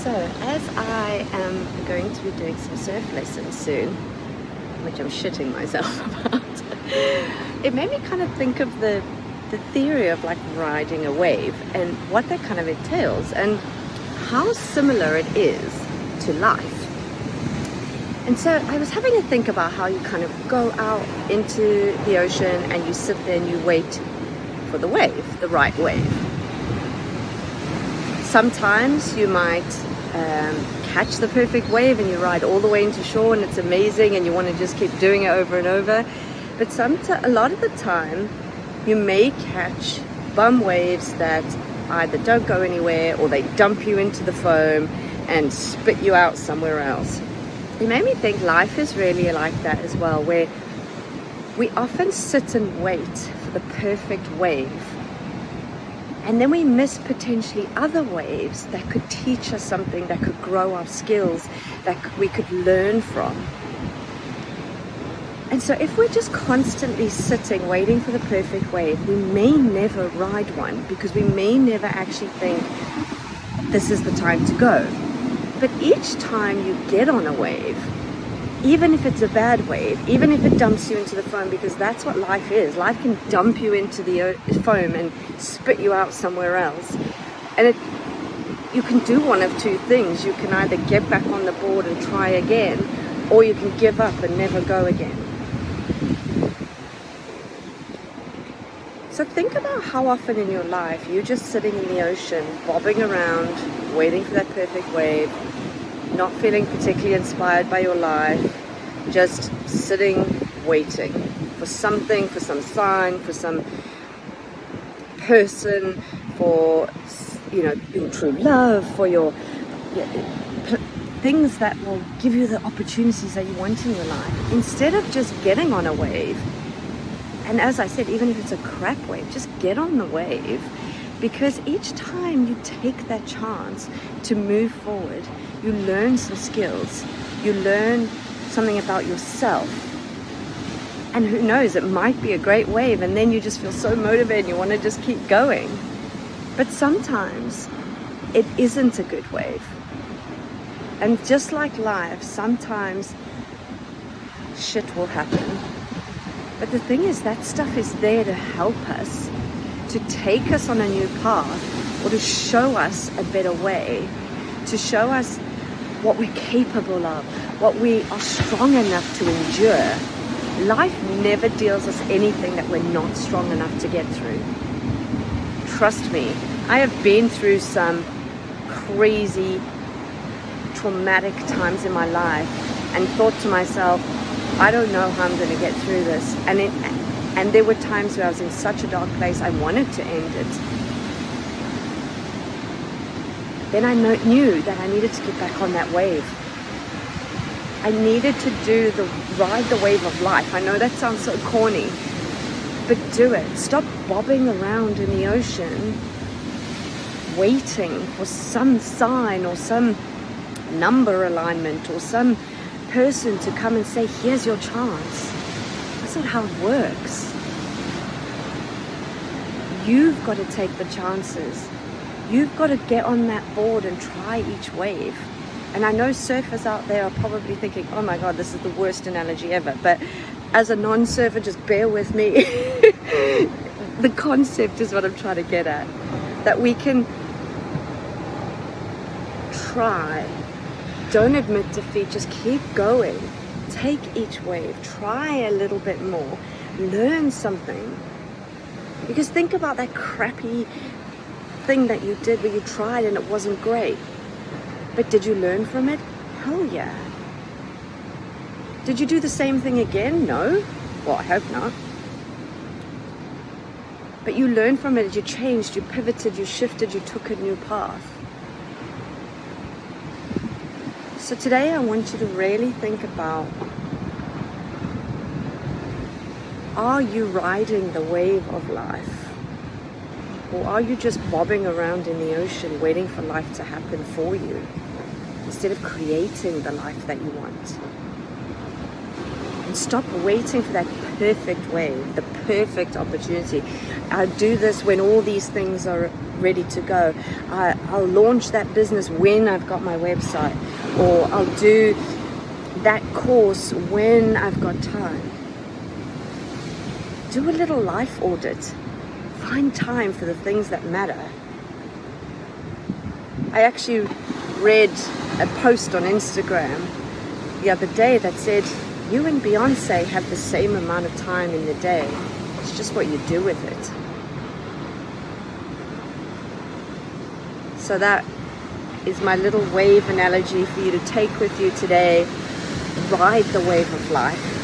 So, as I am going to be doing some surf lessons soon, which I'm shitting myself about, it made me kind of think of the theory of like riding a wave and what that kind of entails and how similar it is to life. And so I was having to think about how you kind of go out into the ocean and you sit there and you wait for the wave, the right wave. Sometimes you might catch the perfect wave and you ride all the way into shore and it's amazing and you want to just keep doing it over and over. But a lot of the time you may catch bum waves that either don't go anywhere or they dump you into the foam and spit you out somewhere else. It made me think life is really like that as well, where we often sit and wait for the perfect wave. And then we miss potentially other waves that could teach us something, that could grow our skills, that we could learn from. And so if we're just constantly sitting, waiting for the perfect wave, we may never ride one because we may never actually think, this is the time to go. But each time you get on a wave, even if it's a bad wave, even if it dumps you into the foam, because that's what life is. Life can dump you into the foam and spit you out somewhere else. And you can do one of two things. You can either get back on the board and try again, or you can give up and never go again. So think about how often in your life you're just sitting in the ocean, bobbing around, waiting for that perfect wave, not feeling particularly inspired by your life, just sitting, waiting for something, for some sign, for some person, for your true love, for your things that will give you the opportunities that you want in your life. Instead of just getting on a wave, and as I said, even if it's a crap wave, just get on the wave, because each time you take that chance to move forward, you learn some skills, you learn something about yourself, and who knows, it might be a great wave and then you just feel so motivated and you want to just keep going. But sometimes it isn't a good wave, and just like life, sometimes shit will happen. But the thing is, that stuff is there to help us, to take us on a new path, or to show us a better way, to show us what we're capable of, what we are strong enough to endure. Life never deals us anything that we're not strong enough to get through. Trust me, I have been through some crazy, traumatic times in my life and thought to myself, I don't know how I'm going to get through this. And there were times where I was in such a dark place, I wanted to end it. Then I knew that I needed to get back on that wave. I needed to ride the wave of life. I know that sounds so corny, but do it. Stop bobbing around in the ocean, waiting for some sign or some number alignment or some person to come and say, here's your chance. That's not how it works. You've got to take the chances. You've got to get on that board and try each wave. And I know surfers out there are probably thinking, oh my God, this is the worst analogy ever. But as a non-surfer, just bear with me. The concept is what I'm trying to get at. That we can try. Don't admit defeat, just keep going. Take each wave, try a little bit more, learn something. Because think about that crappy thing that you did where you tried and it wasn't great. But did you learn from it? Hell yeah. Did you do the same thing again? No. Well, I hope not. But you learned from it, you changed, you pivoted, you shifted, you took a new path. So today I want you to really think about, are you riding the wave of life? Or are you just bobbing around in the ocean waiting for life to happen for you, instead of creating the life that you want? and stop waiting for that perfect wave, the perfect opportunity. I'll do this when all these things are ready to go. I'll launch that business when I've got my website, or I'll do that course when I've got time. Do a little life audit. Find time for the things that matter. I actually read a post on Instagram the other day that said, you and Beyonce have the same amount of time in the day. It's just what you do with it. So that is my little wave analogy for you to take with you today. Ride the wave of life.